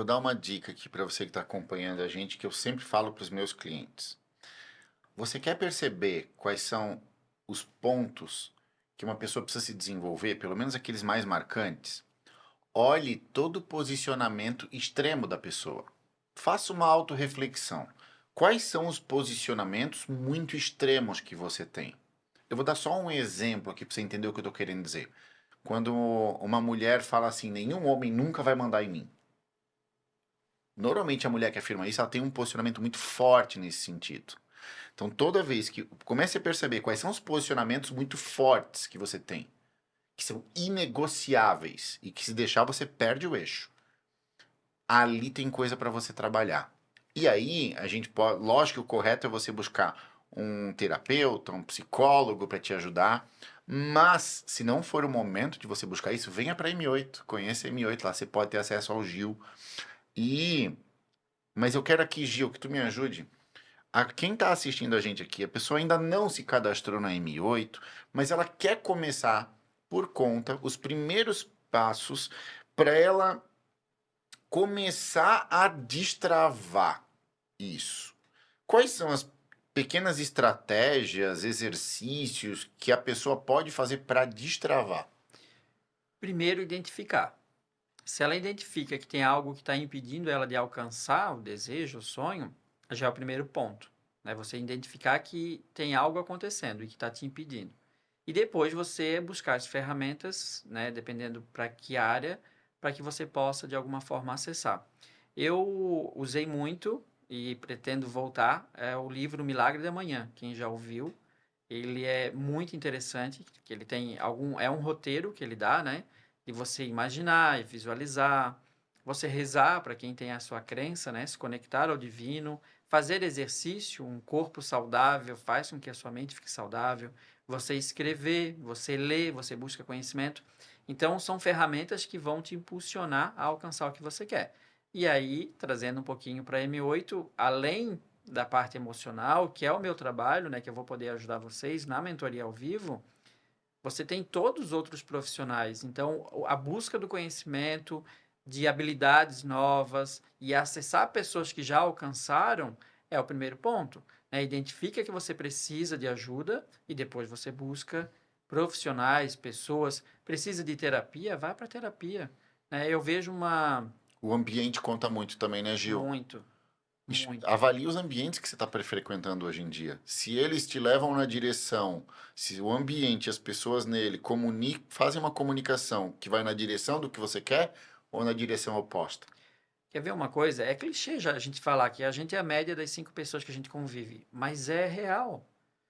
vou dar uma dica aqui para você que está acompanhando a gente, que eu sempre falo para os meus clientes. Você quer perceber quais são os pontos que uma pessoa precisa se desenvolver, pelo menos aqueles mais marcantes? Olhe todo o posicionamento extremo da pessoa. Faça uma autorreflexão. Quais são os posicionamentos muito extremos que você tem? Eu vou dar só um exemplo aqui para você entender o que eu estou querendo dizer. Quando uma mulher fala assim, nenhum homem nunca vai mandar em mim. Normalmente a mulher que afirma isso, ela tem um posicionamento muito forte nesse sentido. Então toda vez que comece a perceber quais são os posicionamentos muito fortes que você tem, que são inegociáveis e que se deixar você perde o eixo. Ali tem coisa para você trabalhar. E aí a gente pode, lógico que o correto é você buscar um terapeuta, um psicólogo para te ajudar. Mas, se não for o momento de você buscar isso, venha para M8, conheça a M8, lá você pode ter acesso ao Gil. Mas eu quero aqui, Gil, que tu me ajude. Quem está assistindo a gente aqui, a pessoa ainda não se cadastrou na M8, mas ela quer começar por conta, os primeiros passos para ela começar a destravar isso. Quais são as pequenas estratégias, exercícios que a pessoa pode fazer para destravar? Primeiro, identificar. Se ela identifica que tem algo que está impedindo ela de alcançar o desejo, o sonho, já é o primeiro ponto. Né? Você identificar que tem algo acontecendo e que está te impedindo. E depois você buscar as ferramentas, né, dependendo para que área, para que você possa, de alguma forma, acessar. Eu usei muito e pretendo voltar, é o livro Milagre da Manhã. Quem já ouviu, ele é muito interessante, que ele tem é um roteiro que ele dá, né? De você imaginar e visualizar, você rezar para quem tem a sua crença, né? Se conectar ao divino, fazer exercício, um corpo saudável faz com que a sua mente fique saudável, você escrever, você ler, você busca conhecimento. Então, são ferramentas que vão te impulsionar a alcançar o que você quer. E aí, trazendo um pouquinho para M8, além da parte emocional, que é o meu trabalho, né, que eu vou poder ajudar vocês na mentoria ao vivo, você tem todos os outros profissionais. Então, a busca do conhecimento, de habilidades novas e acessar pessoas que já alcançaram é o primeiro ponto. Né? Identifica que você precisa de ajuda e depois você busca profissionais, pessoas. Precisa de terapia? Vá para terapia. Né? Eu vejo uma... O ambiente conta muito também, né, Gil? Muito, muito. Avalie os ambientes que você está frequentando hoje em dia. Se eles te levam na direção, se o ambiente, as pessoas nele fazem uma comunicação que vai na direção do que você quer ou na direção oposta. Quer ver uma coisa? É clichê já a gente falar que a gente é a média das 5 pessoas que a gente convive, mas é real.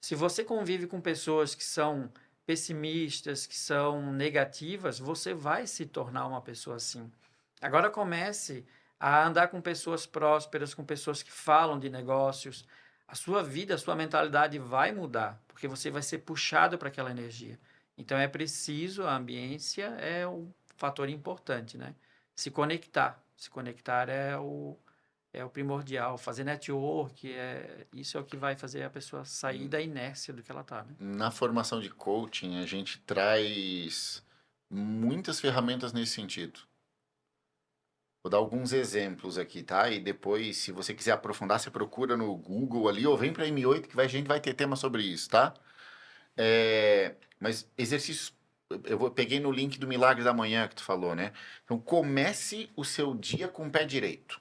Se você convive com pessoas que são pessimistas, que são negativas, você vai se tornar uma pessoa assim. Agora comece a andar com pessoas prósperas, com pessoas que falam de negócios. A sua vida, a sua mentalidade vai mudar, porque você vai ser puxado para aquela energia. Então é preciso, a ambiência é um fator importante, né? Se conectar. Se conectar é o primordial. Fazer network, isso é o que vai fazer a pessoa sair da inércia do que ela está, né? Na formação de coaching, a gente traz muitas ferramentas nesse sentido. Vou dar alguns exemplos aqui, tá? E depois, se você quiser aprofundar, você procura no Google ali ou vem para M8 que a gente vai ter tema sobre isso, tá? Mas exercícios, peguei no link do Milagre da Manhã que tu falou, né? Então comece o seu dia com o pé direito.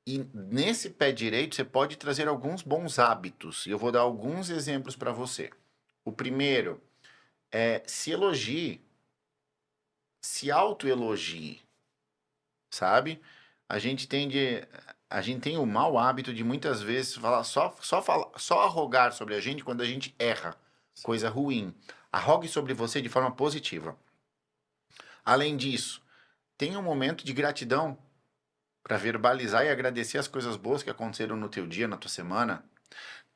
E nesse pé direito você pode trazer alguns bons hábitos. E eu vou dar alguns exemplos para você. O primeiro é se elogie, se autoelogie, sabe? A gente tende, a gente tem o mau hábito de muitas vezes falar, só arrogar sobre a gente quando a gente erra, coisa ruim. Arrogue sobre você de forma positiva. Além disso, tenha um momento de gratidão para verbalizar e agradecer as coisas boas que aconteceram no teu dia, na tua semana.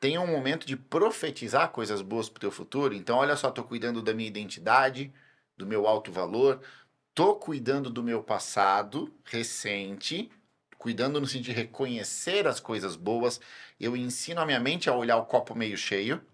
Tenha um momento de profetizar coisas boas para o teu futuro. Então, olha só, estou cuidando da minha identidade, do meu alto valor, estou cuidando do meu passado recente, cuidando no sentido de reconhecer as coisas boas. Eu ensino a minha mente a olhar o copo meio cheio.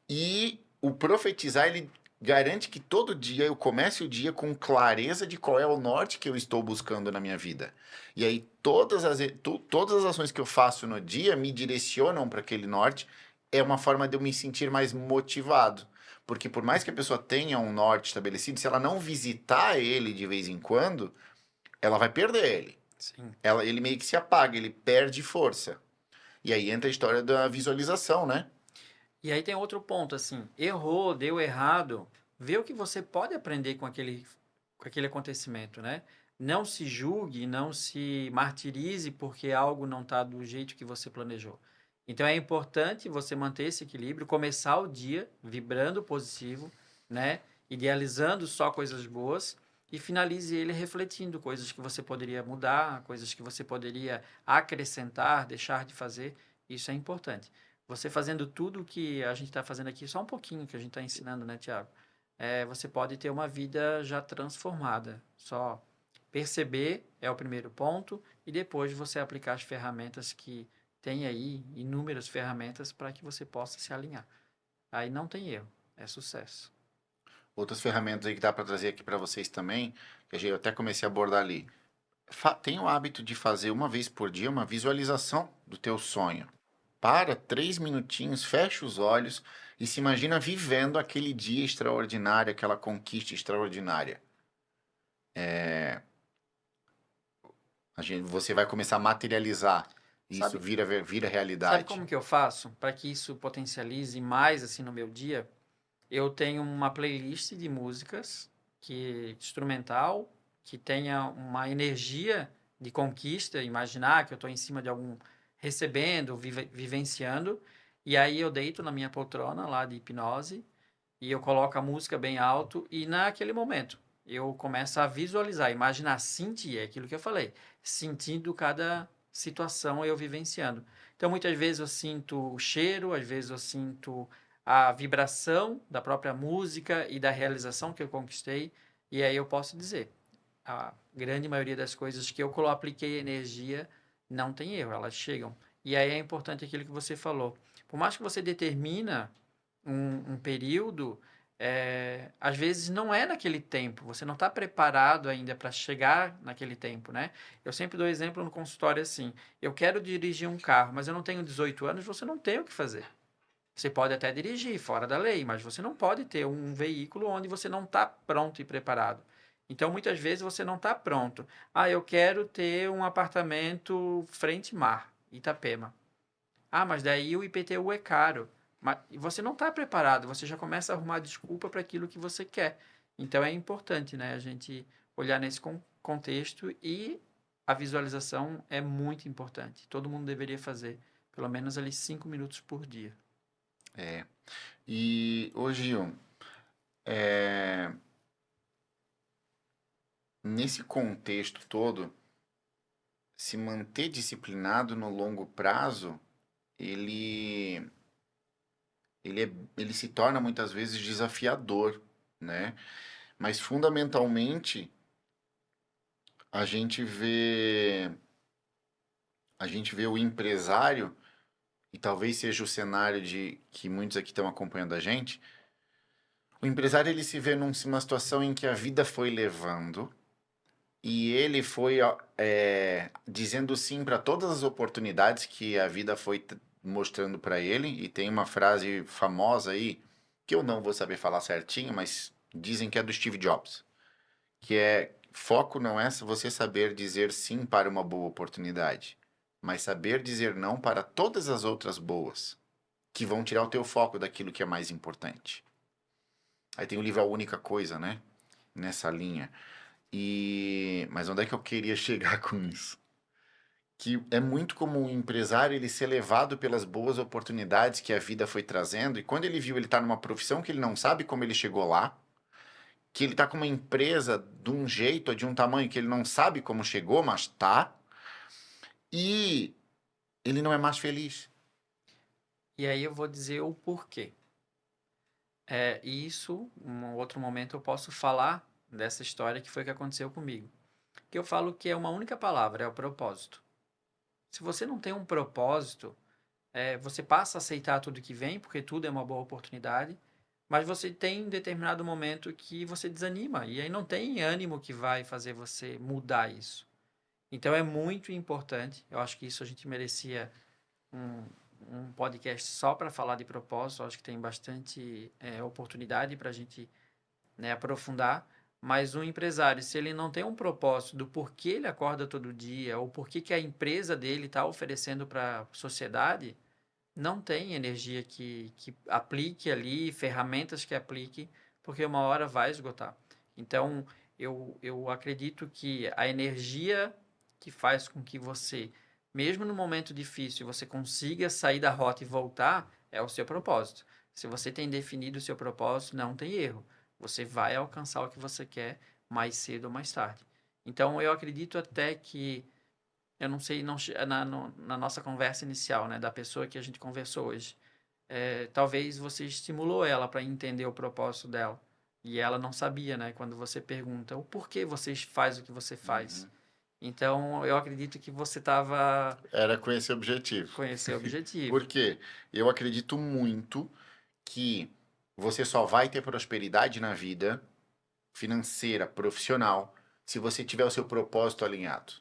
E o profetizar, ele garante que todo dia eu comece o dia com clareza de qual é o norte que eu estou buscando na minha vida. E aí todas as ações que eu faço no dia me direcionam para aquele norte. É uma forma de eu me sentir mais motivado. Porque por mais que a pessoa tenha um norte estabelecido, se ela não visitar ele de vez em quando, ela vai perder ele. Sim. Ele meio que se apaga, ele perde força. E aí entra a história da visualização, né? E aí tem outro ponto, assim, errou, deu errado, vê o que você pode aprender com aquele acontecimento, né? Não se julgue, não se martirize porque algo não está do jeito que você planejou. Então é importante você manter esse equilíbrio, começar o dia vibrando positivo, né? Idealizando só coisas boas e finalize ele refletindo coisas que você poderia mudar, coisas que você poderia acrescentar, deixar de fazer. Isso é importante. Você fazendo tudo o que a gente está fazendo aqui, só um pouquinho que a gente está ensinando, né, Tiago? Você pode ter uma vida já transformada. Só perceber é o primeiro ponto e depois você aplicar as ferramentas que tem aí, inúmeras ferramentas para que você possa se alinhar. Aí não tem erro, é sucesso. Outras ferramentas aí que dá para trazer aqui para vocês também, que eu até comecei a abordar ali. Tenha o hábito de fazer uma vez por dia uma visualização do teu sonho. Para 3 minutinhos, fecha os olhos e se imagina vivendo aquele dia extraordinário, aquela conquista extraordinária. Você vai começar a materializar isso, Sabe, vira sabe realidade. como que eu faço para que isso potencialize mais assim no meu dia? Eu tenho uma playlist de músicas que instrumental que tenha uma energia de conquista, imaginar que eu estou em cima de algum recebendo, vivenciando, e aí eu deito na minha poltrona lá de hipnose e eu coloco a música bem alto e naquele momento eu começo a visualizar, imaginar, sentir, é aquilo que eu falei, sentindo cada situação eu vivenciando. Então muitas vezes eu sinto o cheiro, às vezes eu sinto a vibração da própria música e da realização que eu conquistei, e aí eu posso dizer, a grande maioria das coisas que eu apliquei energia não tem erro, elas chegam. E aí é importante aquilo que você falou. Por mais que você determina um período, às vezes não é naquele tempo, você não está preparado ainda para chegar naquele tempo, né? Eu sempre dou exemplo no consultório assim, eu quero dirigir um carro, mas eu não tenho 18 anos, você não tem o que fazer. Você pode até dirigir fora da lei, mas você não pode ter um veículo onde você não está pronto e preparado. Então, muitas vezes você não está pronto. Ah, eu quero ter um apartamento frente mar, Itapema. Ah, mas daí o IPTU é caro. Mas você não está preparado, você já começa a arrumar desculpa para aquilo que você quer. Então é importante, né, a gente olhar nesse contexto e a visualização é muito importante. Todo mundo deveria fazer pelo menos ali 5 minutos por dia. É. E hoje, é, nesse contexto todo, se manter disciplinado no longo prazo, ele, ele se torna muitas vezes desafiador, né? Mas fundamentalmente a gente vê a gente vê o empresário, e talvez seja o cenário de que muitos aqui estão acompanhando a gente. O empresário ele se vê numa situação em que a vida foi levando e ele foi dizendo sim para todas as oportunidades que a vida foi mostrando para ele. E tem uma frase famosa aí que eu não vou saber falar certinho, mas dizem que é do Steve Jobs, que é: foco não é você saber dizer sim para uma boa oportunidade, mas saber dizer não para todas as outras boas, que vão tirar o teu foco daquilo que é mais importante. Aí tem o livro A Única Coisa, né? Nessa linha. Mas onde é que eu queria chegar com isso? Que é muito comum o empresário ele ser levado pelas boas oportunidades que a vida foi trazendo, e quando ele viu ele tá numa profissão que ele não sabe como ele chegou lá, que ele tá com uma empresa de um jeito ou de um tamanho que ele não sabe como chegou, mas tá, e ele não é mais feliz. E aí eu vou dizer o porquê. Isso, um outro momento eu posso falar dessa história que foi que aconteceu comigo. Que eu falo que é uma única palavra, é o propósito. Se você não tem um propósito, você passa a aceitar tudo que vem, porque tudo é uma boa oportunidade, Mas você tem um determinado momento que você desanima, e aí não tem ânimo que vai fazer você mudar isso. Então é muito importante, eu acho que isso a gente merecia um, um podcast só para falar de propósito, eu acho que tem bastante oportunidade para a gente, né, aprofundar, mas um empresário, se ele não tem um propósito do porquê ele acorda todo dia, ou porquê que a empresa dele está oferecendo para a sociedade, não tem energia que aplique ali, ferramentas que aplique, porque uma hora vai esgotar. Então, eu acredito que a energia que faz com que você, mesmo no momento difícil, você consiga sair da rota e voltar, é o seu propósito. Se você tem definido o seu propósito, não tem erro. Você vai alcançar o que você quer mais cedo ou mais tarde. Então, eu acredito até que eu não sei, não, na nossa conversa inicial, né, da pessoa que a gente conversou hoje, talvez você estimulou ela para entender o propósito dela. E ela não sabia, né? Quando você pergunta o porquê você faz o que você faz. Uhum. Então, eu acredito que você estava Era com esse objetivo. com esse objetivo. Por quê? Eu acredito muito que você só vai ter prosperidade na vida financeira, profissional, se você tiver o seu propósito alinhado.